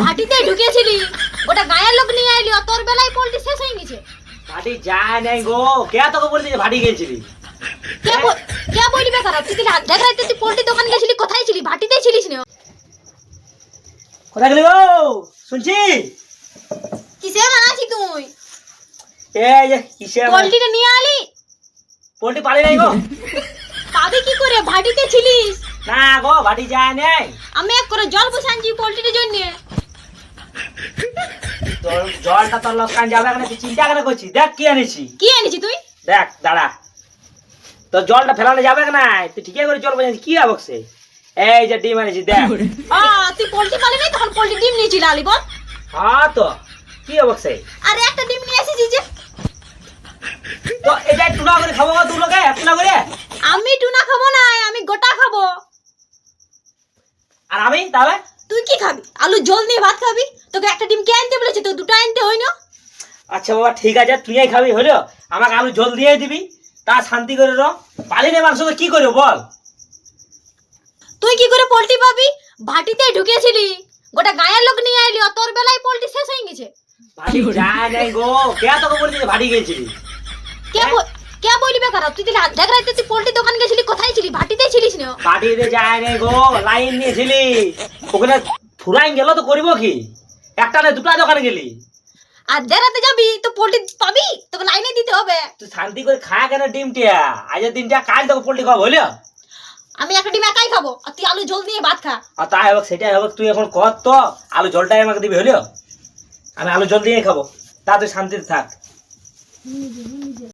ভাটিতে ঢুকেছিলি, ওটা গায়ের লোক নিয়ে আইলি, তোর বেলায় পোল্ট্রি শেষ হয়ে গেছে। ভাটি যায় নাই গো, কে তোকে বললি যে ভাটি গেছিলি? কে বলবে খারাপ? তুই দেখ রাইতে তুই পোল্ট্রি দোকান গেছিলি, কোথায় ছিলি? ভাটিতেই ছিলিস না। কোথায় গেলি গো? শুনছি কিসে মানাছি তুই? এই যে কিসে পোল্ট্রিটা নিয়ে আলি। পোল্ট্রি পালি নাই গো। পাবি কি করে? ভাটিতে ছিলিস না গো, ভাটি যায় নাই। আমি এক করে জল বসে আনছি পোল্ট্রির জন্য। তোর জলটা তোর লোকসান যাবে না, তুই চিন্তা কেন করছিস? দেখ কি এনেছি। কি এনেছি তুই? দেখ দাঁড়া, তোর জলটা ফেলানো যাবে না, তুই ঠিকই করে জল বাজাচ্ছিস। কি অবশ্যই এই যে ডিম এনেছি দেখ। তুই পোল্ট্রি পালি নাই, তখন পোল্ট্রি ডিম নিয়েছিল আলি বল। হ্যাঁ তো কি অবশ্যই। আরে একটা ডিম নিয়ে এসেছি যে। তো এটা টুনা করে খাবো গো, তুই লোকে টুনা করে। আমি টুনা খাবো না, আমি গোটা খাবো। আর আমি তাহলে? তুই কি খাবি? আলু ঝোল দিয়ে ভাত খাবি? তোকে একটা ডিম কে আনতে বলেছে? তো দুটো আনতে হয় না? আচ্ছা বাবা ঠিক আছে, তুই খাবি হলো, আমাকে আলু ঝোল দিয়ে দিবি, তা শান্তি করে রো। পালি না মাংস কি করবো বল? তুই কি করে পোল্ট্রি পাবি? ভাটিতে ঢুকেছিলি, গোটা গায়ের লোক নিয়ে আইলি, তোর বেলায় পোল্ট্রি শেষ হয়ে গেছে। ভাটি যায় নাই গো, কে তোকে বললি যে ভাটি গেছিলি? কে বলবে খারাপ? তুই দেখ রাইতে তুই পোল্ট্রি দোকান গেছিলি, কোথায় ছিলি? ভাটিতেই ছিলিস না। ভাটিতে যায় নাই গো, লাইন নিয়েছিলি, ওখানে ফুরাইন গেল তো করবো কি? একটা না দুটা দোকানে গেলি। আর দেরাতে যাবি তো পোল্ট্রি পাবি, তোকে লাইনে দিতে হবে। তুই শান্তি করে খা কেন ডিমটিয়া? আজের দিনটা কাল তোকে পোল্ট্রি খাবো হলো। আমি একটা ডিম একাই খাবো, আর তুই আলু ঝোল দিয়ে ভাত খা। আর তাই হোক সেটাই হোক, তুই এখন কর তো, আলু ঝোলটাই আমাকে দিবি হলো। আমি আলু ঝোল দিয়ে খাবো, তা তুই শান্তিতে থাক।